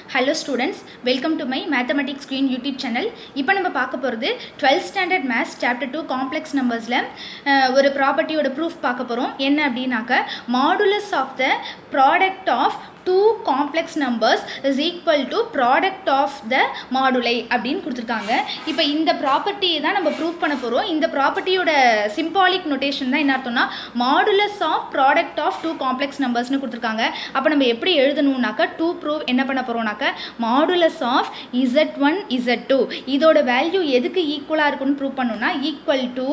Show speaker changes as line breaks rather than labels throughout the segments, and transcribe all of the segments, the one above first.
Hello students, welcome to my Mathematics Screen YouTube channel. இப்போ நம்ம பார்க்க போகிறது 12th standard maths chapter 2 complex numbersல ஒரு ப்ராப்பர்ட்டியோட proof பார்க்க போகிறோம். என்ன அப்படின்னாக்க modulus of the product of two complex numbers is equal to product of the moduli அப்படின்னு கொடுத்துருக்காங்க. இப்போ இந்த ப்ராப்பர்ட்டியை தான் நம்ம ப்ரூவ் பண்ண போகிறோம். இந்த ப்ராப்பர்ட்டியோட சிம்பாலிக் நோட்டேஷன் தான் என்ன அர்த்தம்னா modulus of product of two complex numbersனு கொடுத்துருக்காங்க. அப்போ நம்ம எப்படி எழுதணும்னாக்கா to prove என்ன பண்ண போகிறோம்னாக்க modulus of z1 z2 இதோட வேல்யூ எதுக்கு ஈக்குவலாக இருக்குன்னு ப்ரூவ் பண்ணணும்னா equal to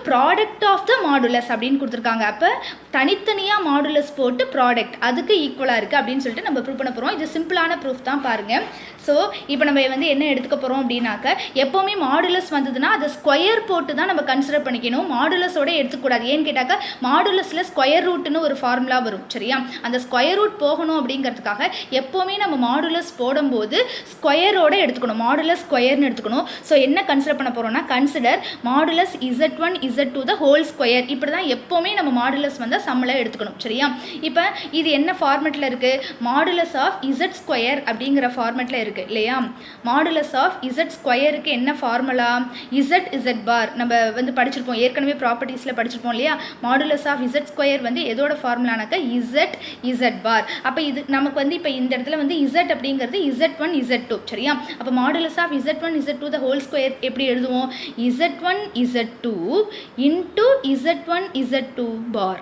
product of the modulus அப்படின்னு கொடுத்துருக்காங்க. அப்போ தனித்தனியாக மாடுலஸ் போட்டு ப்ராடக்ட் அதுக்கு ஈக்குவலாக இருக்குது அப்படின்னு சொல்லிட்டு நம்ம ப்ரூவ் பண்ண போகிறோம். இது சிம்பிளான ப்ரூஃப் தான் பாருங்கள். ஸோ இப்போ நம்ம வந்து என்ன எடுத்துக்க போகிறோம் அப்படின்னாக்க எப்போவுமே மாடுலஸ் வந்ததுன்னா அதை ஸ்கொயர் போட்டு தான் நம்ம கன்சிடர் பண்ணிக்கணும். மாடுலஸோட எடுத்துக்கூடாது. ஏன்னு கேட்டாக்க மாடுலஸில் ஸ்கொயர் ரூட்னு ஒரு ஃபார்முலா வரும். சரியா? அந்த ஸ்கொயர் ரூட் போகணும் அப்படிங்கிறதுக்காக எப்போவுமே நம்ம மாடுலஸ் போடும்போது ஸ்கொயரோட எடுத்துக்கணும். மாடுலஸ் ஸ்கொயர்னு எடுத்துக்கணும். ஸோ என்ன கன்சிடர் பண்ண போகிறோம்னா consider modulus z1 z2 the whole square. இப்படி தான் எப்போவுமே நம்ம மாடுலஸ் வந்து சம்மில் எடுத்துக்கணும். சரியா? இப்போ இது என்ன ஃபார்மெட்டில் இருக்குது? மாடுலஸ் ஆஃப் z ஸ்கொயர் அப்படிங்கிற ஃபார்மெட்டில் இருக்குது இல்லையா? மாடுலஸ் ஆஃப் z ஸ்கொயருக்கு என்ன ஃபார்முலா? z பார் நம்ம வந்து படிச்சிருப்போம், ஏற்கனவே ப்ராப்பர்ட்டிஸில் படிச்சிருப்போம் இல்லையா? மாடுலஸ் ஆஃப் z ஸ்கொயர் வந்து எதோட ஃபார்முலானாக்க z பார். அப்போ இது நமக்கு வந்து இப்போ இந்த இடத்துல வந்து z அப்படிங்கிறது z1 z2. சரியா? அப்போ modulus of z1 z2 the whole square எப்படி எழுதுவோம்? z1 z2 into z1 z2 bar.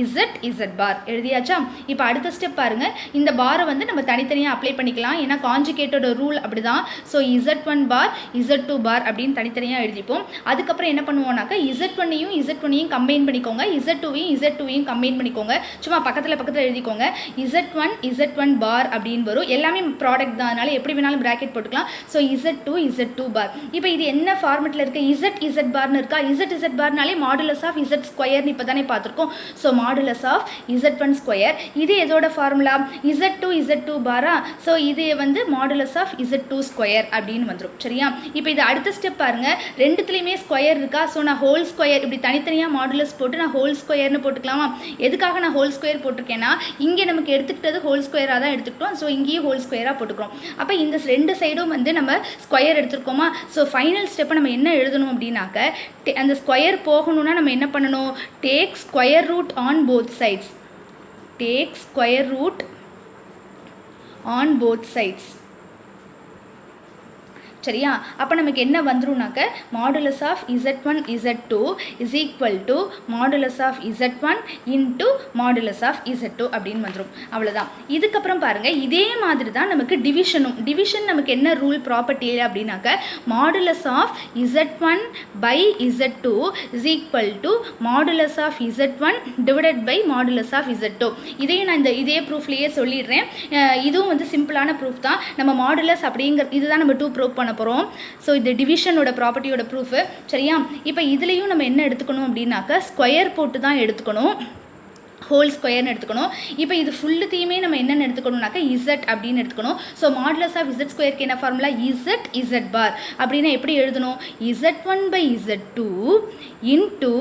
z பார் எழுதியாச்சா? இப்போ அடுத்த ஸ்டெப் பாருங்க. இந்த பாரை வந்து நம்ம தனித்தனியாக அப்ளை பண்ணிக்கலாம். ஏன்னா கான்ஜுகேட்டோட ரூல் அப்படி தான். ஸோ z1 பார் z2 பார் அப்படின்னு தனித்தனியாக எழுதிப்போம். அதுக்கப்புறம் என்ன பண்ணுவோம்னாக்கா z1ஐயும் கம்பைன் பண்ணிக்கோங்க, z2ஐயும் கம்பைன் பண்ணிக்கோங்க. சும்மா பக்கத்தில் எழுதிக்கோங்க. z1 பார் அப்படின்னு வரும். எல்லாமே ப்ராடக்ட் தான், அதனால எப்படி வேணாலும் ப்ராக்கெட் போட்டுக்கலாம். So z2 bar. இப்போ இது என்ன ஃபார்மெட்டில் இருக்குது? z பார்னு இருக்கா? z பார்னாலே மாடுலஸ் ஆஃப் z ஸ்கொயர்னு இப்போ தானே பார்த்துருக்கோம். So modulus of z1 square. இது எதோட ஃபார்முலா? z2 பாரா. ஸோ இது வந்து மாடுலஸ் ஆஃப் z2 ஸ்கொயர் அப்படின்னு வந்துடும். சரியா? இப்போ இது அடுத்த ஸ்டெப் பாருங்க. ரெண்டுத்துலேயுமே ஸ்கொயர் இருக்கா? ஸோ நான் ஹோல் ஸ்கொயர் இப்படி தனித்தனியாக மாடுலஸ் போட்டு நான் ஹோல் ஸ்கொயர்னு போட்டுக்கலாமா? எதுக்காக நான் ஹோல் ஸ்கொயர் போட்டிருக்கேன்னா இங்கே நமக்கு எடுத்துக்கிட்டது ஹோல் ஸ்கொயராக தான் எடுத்துக்கிட்டோம். ஸோ இங்கேயும் ஹோல் ஸ்கொயராக போட்டுக்கிறோம். அப்போ இந்த ரெண்டு சைடும் வந்து நம்ம ஸ்கொயர் எடுத்துருக்கோமா? ஸோ ஃபைனல் ஸ்டெப்பை நம்ம என்ன எழுதணும் அப்படின்னாக்க அந்த ஸ்கொயர் போகணும்னா நம்ம என்ன பண்ணணும்? Take square root on both sides. Take square root on both sides. சரியா? அப்போ நமக்கு என்ன வந்துரும்னாக்க modulus of z1 z2 is equal to modulus of z1 into modulus of z2 அப்படின்னு வந்துடும். அவ்வளோதான். இதுக்கப்புறம் பாருங்கள், இதே மாதிரி தான் நமக்கு டிவிஷன் நமக்கு என்ன ரூல் ப்ராப்பர்ட்டி அப்படின்னாக்க modulus of z1 by z2 is equal to modulus of z1 divided by modulus of z2. இதையும் நான் இதே ப்ரூஃப்லேயே சொல்லிடுறேன். இதுவும் வந்து சிம்பிளான ப்ரூஃப் தான். நம்ம மாடுலஸ் அப்படிங்கிற இதுதான் நம்ம ப்ரூவ் பண்ண போகிறோம். ஸோ இது டிவிஷனோட ப்ராப்பர்ட்டியோட ப்ரூஃப். சரியா? இப்போ இதுலேயும் நம்ம என்ன எடுத்துக்கணும் அப்படின்னாக்க ஸ்கொயர் போட்டு தான் எடுத்துக்கணும், ஹோல் ஸ்கொயர்னு எடுத்துக்கணும். இப்போ இது ஃபுல்லுத்தையுமே நம்ம என்னென்னு எடுத்துக்கணும்னாக்க z அப்படின்னு எடுத்துக்கணும். ஸோ மாடுலஸ் ஆஃப் z ஸ்கொயருக்கு என்ன ஃபார்முலா? z பார். அப்படின்னா எப்படி எழுதணும்? z1 by z2 into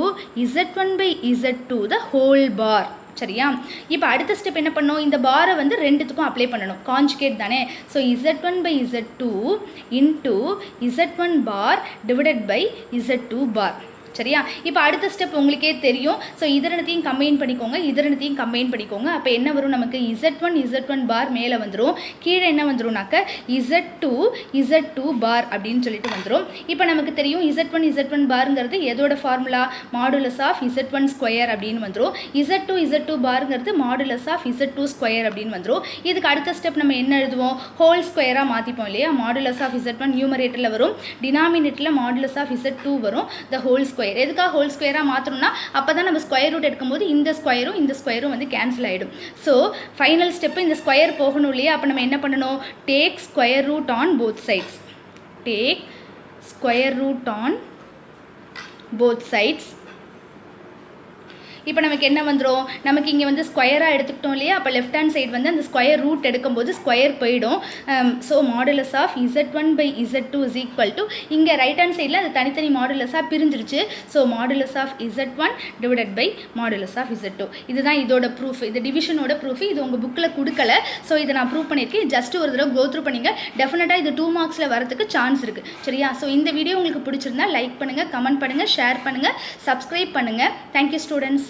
z1 by z2 the whole bar. சரியா? இப்போ அடுத்த ஸ்டெப் என்ன பண்ணணும்? இந்த பாரை வந்து ரெண்டுத்துக்கும் அப்ளை பண்ணணும். கான்ஜுகேட் தானே. So z1 by z2 into z1 bar divided by z2 bar. சரியா? இப்போ அடுத்த ஸ்டெப் உங்களுக்கே தெரியும். ஸோ இதரத்தையும் கம்பைன் பண்ணிக்கோங்க. அப்போ என்ன வரும் நமக்கு? z1 பார் மேலே வந்துடும். கீழே என்ன வந்துடும்னாக்க z2 பார் அப்படின்னு சொல்லிட்டு வந்துடும். இப்போ நமக்கு தெரியும் z1 பார்ங்கிறது எதோட formula? Modulus of z1 square அப்படின்னு வந்துடும். z2 பார்ங்கிறது modulus of z2 square அப்படின்னு வந்துடும். இதுக்கு அடுத்த ஸ்டெப் நம்ம என்ன எழுதுவோம்? ஹோல் ஸ்கொயராக மாற்றிப்போம் இல்லையா? மாடுலஸ் ஆஃப் z1 நியூமரேட்டரில் வரும், டினாமினேட்டரில் மாடுலஸ் ஆஃப் z2 வரும், த ஹோல் ஸ்கொயர். எதுக்காக ஹோல் ஸ்கொயராக மாற்றணும்னா அப்போ தான் நம்ம ஸ்கொயர் ரூட் எடுக்கும்போது இந்த ஸ்கொயரும் வந்து கேன்சல் ஆகிடும். ஸோ ஃபைனல் ஸ்டெப்பு இந்த ஸ்கொயர் போகணும் இல்லையா? அப்போ நம்ம என்ன பண்ணணும்? Take square root on both sides. Take square root on both sides. இப்போ நமக்கு என்ன வந்துடும், நமக்கு இங்கே வந்து ஸ்கொயராக எடுத்துக்கிட்டோம் இல்லையா, அப்போ லெஃப்ட் ஹேண்ட் சைடு வந்து அந்த ஸ்கொயர் ரூட் எடுக்கும்போது ஸ்கொயர் போயிடும். So modulus of Z1/Z2 is equal to, இங்கே ரைட் ஹேண்ட் சைடில் அது தனித்தனி மாடுலஸாக பிரிஞ்சிருச்சு. So modulus of Z1 divided by modulus of Z2. இதுதான் இதோட ப்ரூஃப். இது டிவிஷனோட ப்ரூஃப். இது உங்கள் புக்கில் கொடுக்கல. ஸோ இதை நான் ப்ரூவ் பண்ணியிருக்கேன். ஜஸ்ட் ஒரு தடவை கோ த்ரூ பண்ணிங்க. டெஃபினட்டாக இது 2 மார்க்ஸில் வரதுக்கு சான்ஸ் இருக்குது. சரியா? ஸோ இந்த வீடியோ உங்களுக்கு பிடிச்சிருந்தா லைக் பண்ணுங்கள், கமெண்ட் பண்ணுங்கள், ஷேர் பண்ணுங்கள், சப்ஸ்கிரைப் பண்ணுங்கள். Thank you students.